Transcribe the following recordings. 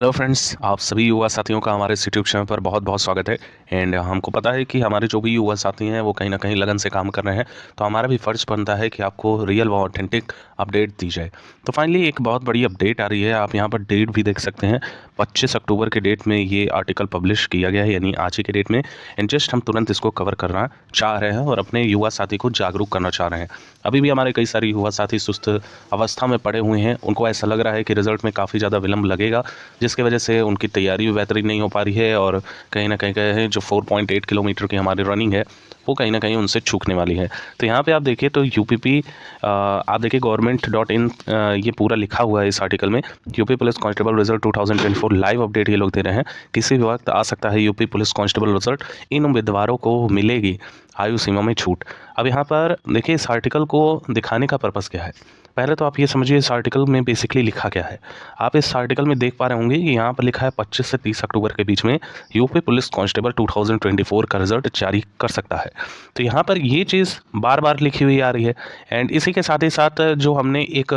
Hello friends, आप सभी युवा साथियों का हमारे इस यूट्यूब चैनल पर बहुत बहुत स्वागत है। एंड हमको पता है कि हमारे जो भी युवा साथी हैं वो कहीं ना कहीं लगन से काम कर रहे हैं, तो हमारा भी फ़र्ज़ बनता है कि आपको रियल व ऑथेंटिक अपडेट दी जाए। तो फाइनली एक बहुत बड़ी अपडेट आ रही है, आप यहाँ पर डेट भी देख सकते हैं। 25 अक्टूबर के डेट में ये आर्टिकल पब्लिश किया गया है, यानी आज ही के डेट में। एंड जस्ट हम तुरंत इसको कवर करना चाह रहे हैं और अपने युवा साथी को जागरूक करना चाह रहे हैं। अभी भी हमारे कई सारे युवा साथी सुस्त अवस्था में पड़े हुए हैं, उनको ऐसा लग रहा है कि रिजल्ट में काफ़ी ज़्यादा विलम्ब लगेगा, जिसकी वजह से उनकी तैयारी भी बेहतरीन नहीं हो पा रही है। और कहीं न कहीं कहें जो 4.8 किलोमीटर की हमारी रनिंग है, वो कहीं न कहीं उनसे चूकने वाली है। तो यहाँ पे आप देखिए तो यूपीपी आप देखिए गवर्नमेंट.इन ये पूरा लिखा हुआ है इस आर्टिकल में। UP police constable result 2024 live update ये लोग दे रहे हैं। किसी भी वक्त आ सकता है यूपी पुलिस कांस्टेबल रिजल्ट, इन उम्मीदवारों को मिलेगी आयु सीमा में छूट। अब यहाँ पर देखिए इस आर्टिकल को दिखाने का पर्पज़ क्या है। पहले तो आप ये समझिए इस आर्टिकल में बेसिकली लिखा क्या है। आप इस आर्टिकल में देख पा रहे होंगे कि यहाँ पर लिखा है 25 से 30 अक्टूबर के बीच में यूपी पुलिस कांस्टेबल 2024 का रिजल्ट जारी कर सकता है। तो यहाँ पर ये चीज़ बार बार लिखी हुई आ रही है। एंड इसी के साथ ही साथ जो हमने एक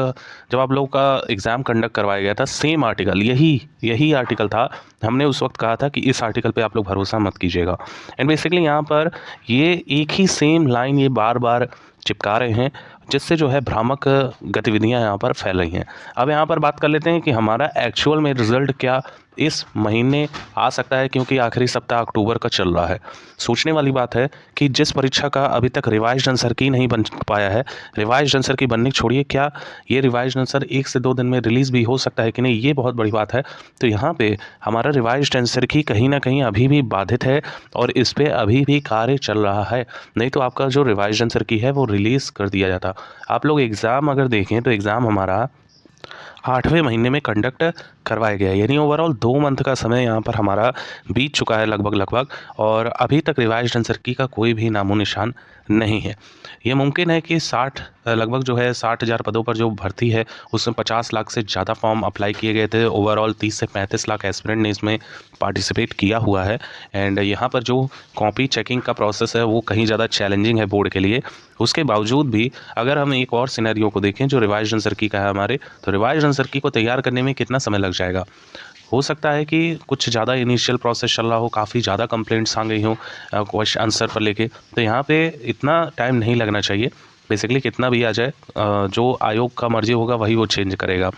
जब आप लोगों का एग्ज़ाम कंडक्ट करवाया गया था, सेम आर्टिकल यही यही आर्टिकल था। हमने उस वक्त कहा था कि इस आर्टिकल पे आप लोग भरोसा मत कीजिएगा। एंड बेसिकली यहाँ पर ये एक ही सेम लाइन ये बार बार चिपका रहे हैं, जिससे जो है भ्रामक गतिविधियां यहाँ पर फैल रही हैं। अब यहाँ पर बात कर लेते हैं कि हमारा एक्चुअल में रिज़ल्ट क्या इस महीने आ सकता है, क्योंकि आखिरी सप्ताह अक्टूबर का चल रहा है। सोचने वाली बात है कि जिस परीक्षा का अभी तक रिवाइज्ड आंसर की नहीं बन पाया है, रिवाइज्ड आंसर की बनने छोड़िए, क्या ये रिवाइज्ड आंसर 1 से 2 दिन में रिलीज़ भी हो सकता है कि नहीं, ये बहुत बड़ी बात है। तो यहाँ पे हमारा रिवाइज्ड आंसर की कहीं ना कहीं अभी भी बाधित है और इस पर अभी भी कार्य चल रहा है। नहीं तो आपका जो रिवाइज्ड आंसर की है वो रिलीज़ कर दिया जाता। आप लोग एग्ज़ाम अगर देखें तो एग्ज़ाम हमारा 8वें महीने में कंडक्ट करवाया गया है, यानी ओवरऑल 2 मंथ का समय यहाँ पर हमारा बीत चुका है लगभग और अभी तक रिवाइज्ड आंसर की का कोई भी नामो निशान नहीं है। ये मुमकिन है कि 60 लगभग जो है 60,000 पदों पर जो भर्ती है, उसमें 50 लाख से ज़्यादा फॉर्म अप्लाई किए गए थे। ओवरऑल 30 से 35 लाख एस्पिरेंट ने इसमें पार्टिसिपेट किया हुआ है। एंड यहाँ पर जो कॉपी चेकिंग का प्रोसेस है वो कहीं ज़्यादा चैलेंजिंग है बोर्ड के लिए। उसके बावजूद भी अगर हम एक और सिनेरियो को देखें जो रिवाइज्ड आंसर की का है हमारे, तो रिवाइज्ड आंसर की को तैयार करने में कितना समय लग जाएगा। हो सकता है कि कुछ ज़्यादा इनिशियल प्रोसेस चल रहा हो, काफ़ी ज़्यादा कंप्लेंट्स आ गई हों क्वेश्चन आंसर पर लेके, तो यहाँ पे इतना टाइम नहीं लगना चाहिए। बेसिकली कितना भी आ जाए, जो आयोग का मर्जी होगा वही वो चेंज करेगा।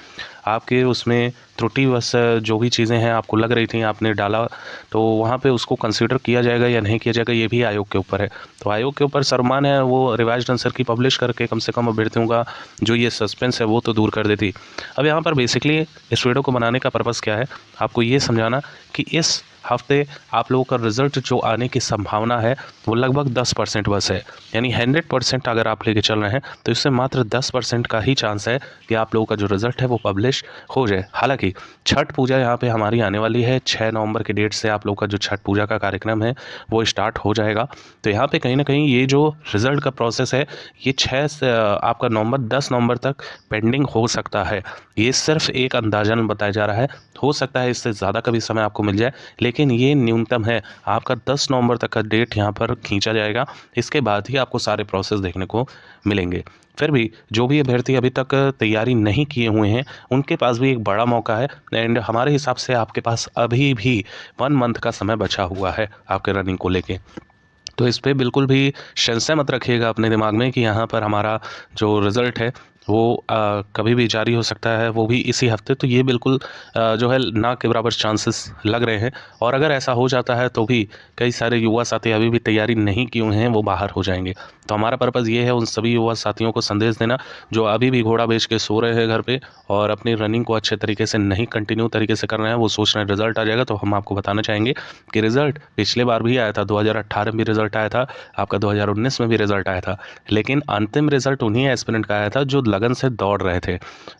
आपके उसमें त्रुटिवश जो भी चीज़ें हैं आपको लग रही थी आपने डाला, तो वहाँ पे उसको कंसीडर किया जाएगा या नहीं किया जाएगा, ये भी आयोग के ऊपर है। तो आयोग के ऊपर सरमान है, वो रिवाइज्ड आंसर की पब्लिश करके कम से कम अभ्यर्थियों का जो ये सस्पेंस है वो तो दूर कर देती। अब यहाँ पर बेसिकली इस वीडियो को बनाने का पर्पज़ क्या है, आपको ये समझाना कि इस हफ्ते आप लोगों का रिज़ल्ट जो आने की संभावना है वो लगभग 10% बस है। यानी 100% अगर आप लेके चल रहे हैं तो इससे मात्र 10% का ही चांस है कि आप लोगों का जो रिज़ल्ट है वो पब्लिश हो जाए। हालांकि छठ पूजा यहाँ पे हमारी आने वाली है, 6 नवंबर के डेट से आप लोगों का जो छठ पूजा का कार्यक्रम है वो स्टार्ट हो जाएगा। तो यहाँ पे कहीं ना कहीं ये जो रिज़ल्ट का प्रोसेस है ये 6 से आपका नवंबर 10 नवंबर तक पेंडिंग हो सकता है। ये सिर्फ एक अंदाजन बताया जा रहा है, हो सकता है इससे ज़्यादा का भी समय आपको मिल जाए, लेकिन ये न्यूनतम है। आपका 10 नवंबर तक का डेट यहाँ पर खींचा जाएगा, इसके बाद ही आपको सारे प्रोसेस देखने को मिलेंगे। फिर भी जो भी अभ्यर्थी अभी तक तैयारी नहीं किए हुए हैं उनके पास भी एक बड़ा मौका है। एंड हमारे हिसाब से आपके पास अभी भी 1 मंथ का समय बचा हुआ है आपके रनिंग को लेके। तो इस पे बिल्कुल भी संशय मत रखिएगा अपने दिमाग में कि यहाँ पर हमारा जो रिज़ल्ट है वो कभी भी जारी हो सकता है, वो भी इसी हफ्ते। तो ये बिल्कुल जो है ना के बराबर चांसेस लग रहे हैं। और अगर ऐसा हो जाता है तो भी कई सारे युवा साथी अभी भी तैयारी नहीं किए हुए हैं, वो बाहर हो जाएंगे। तो हमारा पर्पज़ ये है उन सभी युवा साथियों को संदेश देना जो अभी भी घोड़ा बेच के सो रहे हैं घर पे और अपनी रनिंग को अच्छे तरीके से नहीं कंटिन्यू तरीके से कर रहे हैं। वो सोच रहे हैं रिजल्ट आ जाएगा, तो हम आपको बताना चाहेंगे कि रिजल्ट पिछले बार भी आया था, 2018 में भी रिजल्ट आया था, आपका 2019 में भी रिजल्ट आया था। लेकिन अंतिम रिजल्ट उन्हीं एस्पिरेंट का आया था जो लगन से दौड़ रहे थे,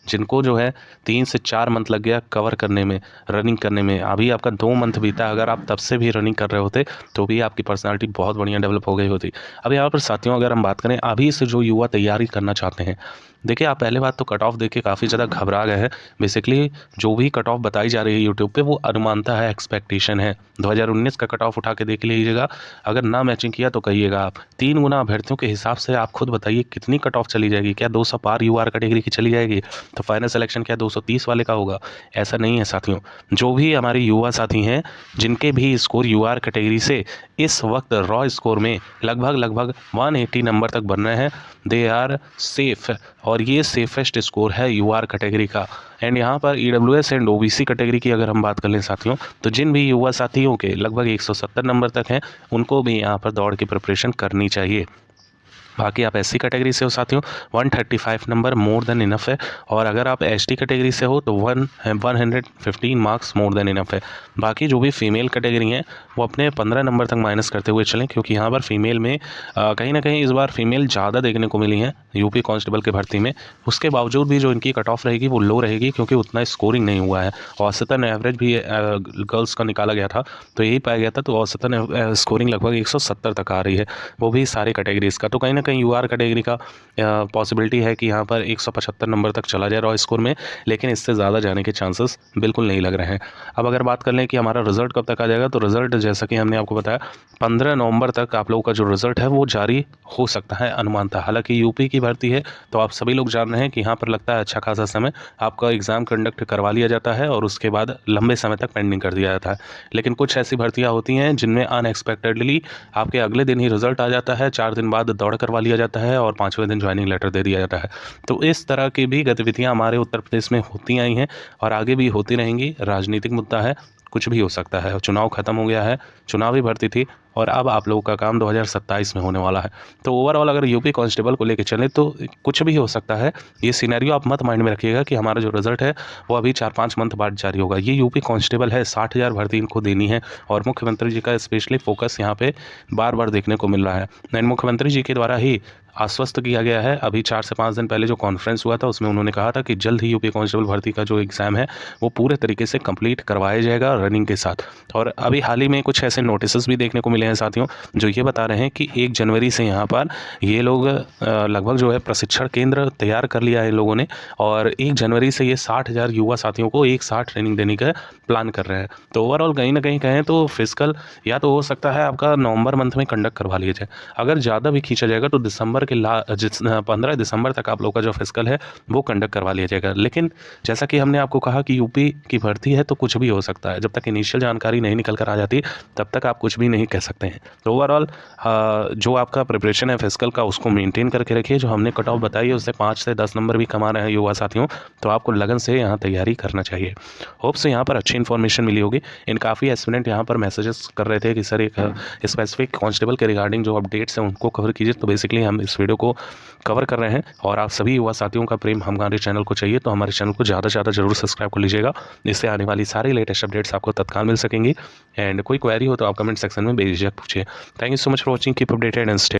जिनको जो है 3 से 4 मंथ लग गया कवर करने में, रनिंग करने में। अभी आपका 2 मंथ बीता, अगर आप तब से भी रनिंग कर रहे होते तो भी आपकी पर्सनालिटी बहुत बढ़िया डेवलप हो गई होती। अब यहाँ पर साथियों अगर हम बात करें अभी से जो युवा तैयारी करना चाहते हैं, देखिए, आप पहले बात तो कट ऑफ देख के काफ़ी ज़्यादा घबरा गए हैं। बेसिकली जो भी कट ऑफ बताई जा रही है यूट्यूब पे, वो अनुमानता है, एक्सपेक्टेशन है। 2019 का कट ऑफ उठा के देख लीजिएगा, अगर ना मैचिंग किया तो कहिएगा आप। 3 गुना अभ्यर्थियों के हिसाब से आप खुद बताइए कितनी कट ऑफ चली जाएगी? क्या 200 पार यूआर कैटेगरी की चली जाएगी? तो फाइनल सिलेक्शन क्या 230 वाले का होगा? ऐसा नहीं है साथियों। जो भी हमारे युवा साथी हैं, जिनके भी स्कोर यूआर कैटेगरी से इस वक्त रॉ स्कोर में लगभग 180 नंबर तक बन रहे हैं, दे आर सेफ, और ये सेफेस्ट स्कोर है यूआर कैटेगरी का। एंड यहाँ पर ईडब्ल्यूएस एंड ओबीसी कैटेगरी की अगर हम बात कर लें साथियों, तो जिन भी युवा साथियों के लगभग 170 नंबर तक हैं, उनको भी यहाँ पर दौड़ की प्रिपरेशन करनी चाहिए। बाकी आप एससी कैटेगरी से हो साथियों, 135 नंबर मोर देन इनफ है, और अगर आप एसटी कैटेगरी से हो तो 115 मार्क्स मोर देन इनफ है। बाकी जो भी फीमेल कैटेगरी हैं, वो अपने 15 नंबर तक माइनस करते हुए चलें, क्योंकि यहाँ पर फीमेल में कहीं ना कहीं इस बार फीमेल ज़्यादा देखने को मिली हैं यूपी कांस्टेबल के भर्ती में। उसके बावजूद भी जो इनकी कट ऑफ रहेगी वो लो रहेगी, क्योंकि उतना स्कोरिंग नहीं हुआ है। औसतन एवरेज भी गर्ल्स का निकाला गया था तो यही पाया गया था, तो औसतन स्कोरिंग लगभग 170 तक आ रही है, वो भी सारे कैटेगरीज का। तो कहीं ना कहीं यूआर कैटेगरी का पॉसिबिलिटी है कि यहाँ पर 175 नंबर तक चला जाए रॉ स्कोर में, लेकिन इससे ज़्यादा जाने के चांसेस बिल्कुल नहीं लग रहे हैं। अब अगर बात कर लें कि हमारा रिजल्ट कब तक आ जाएगा, तो रिजल्ट जैसा कि हमने आपको बताया 15 नवंबर तक आप लोगों का जो रिजल्ट है वो जारी हो सकता है अनुमानतः। हालांकि यूपी की भर्ती है तो आप सभी लोग जान रहे हैं कि यहाँ पर लगता है अच्छा खासा समय, आपका एग्ज़ाम कंडक्ट करवा लिया जाता है और उसके बाद लंबे समय तक पेंडिंग कर दिया जाता है। लेकिन कुछ ऐसी भर्तियाँ होती हैं जिनमें अनएक्सपेक्टेडली आपके अगले दिन ही रिजल्ट आ जाता है, 4 दिन बाद दौड़ करवा लिया जाता है और 5वें दिन ज्वाइनिंग लेटर दे दिया जाता है। तो इस तरह की भी गतिविधियां हमारे उत्तर प्रदेश में होती आई हैं और आगे भी होती रहेंगी। राजनीतिक मुद्दा है, कुछ भी हो सकता है। चुनाव खत्म हो गया है, चुनावी भर्ती थी, और अब आप लोगों का काम 2027 में होने वाला है। तो ओवरऑल अगर यूपी कांस्टेबल को लेकर चलें तो कुछ भी हो सकता है। ये सिनेरियो आप मत माइंड में रखिएगा कि हमारा जो रिजल्ट है वो अभी 4-5 मंथ बाद जारी होगा। ये यूपी कांस्टेबल है, 60,000 भर्ती इनको देनी है, और मुख्यमंत्री जी का स्पेशली फोकस यहाँ पे बार बार देखने को मिल रहा है। एंड मुख्यमंत्री जी के द्वारा ही आश्वस्त किया गया है। अभी 4 से 5 दिन पहले जो कॉन्फ्रेंस हुआ था उसमें उन्होंने कहा था कि जल्द ही यूपी कांस्टेबल भर्ती का जो एग्ज़ाम है वो पूरे तरीके से कंप्लीट करवाया जाएगा रनिंग के साथ। और अभी हाल ही में कुछ ऐसे नोटिस भी देखने को मिले हैं साथियों, जो ये बता रहे हैं कि 1 जनवरी से यहाँ पर ये लोग लगभग जो है प्रशिक्षण केंद्र तैयार कर लिया है इन लोगों ने, और 1 जनवरी से ये 60,000 युवा साथियों को एक साथ ट्रेनिंग देने का प्लान कर रहे हैं। तो ओवरऑल कहीं ना कहीं कहें तो फिजिकल या तो हो सकता है आपका नवंबर मंथ में कंडक्ट करवा लिया जाए। अगर ज़्यादा भी खींचा जाएगा तो दिसंबर के 15 दिसंबर तक आप लोग का जो फिजिकल है वो कंडक्ट करवा लिया जाएगा। लेकिन जैसा कि हमने आपको कहा कि यूपी की भर्ती है तो कुछ भी हो सकता है, जब तक इनिशियल जानकारी नहीं निकल कर आ जाती तब तक आप कुछ भी नहीं कह सकते हैं। तो ओवरऑल जो आपका प्रिपरेशन है फिजिकल का उसको मेंटेन करके रखिए। जो हमने कट ऑफ बताई है उससे 5 से 10 नंबर भी कमा रहे हैं युवा साथियों, तो आपको लगन से यहाँ तैयारी करना चाहिए। होप से यहाँ पर अच्छी इन्फॉर्मेशन मिली होगी। इन काफ़ी एस्पिरेंट यहाँ पर मैसेजेस कर रहे थे कि सर एक स्पेसिफिक कांस्टेबल के रिगार्डिंग जो अपडेट्स हैं उनको कवर कीजिए, तो बेसिकली हम इस वीडियो को कवर कर रहे हैं। और आप सभी युवा साथियों का प्रेम हमारे चैनल को चाहिए तो हमारे चैनल को ज़्यादा से ज़्यादा जरूर सब्सक्राइब कर लीजिएगा, इससे आने वाली सारी लेटेस्ट अपडेट्स आपको तत्काल मिल सकेंगी। एंड कोई क्वेरी हो तो आप कमेंट सेक्शन में बेझिझक पूछिए। Thank you so much for watching, keep updated and stay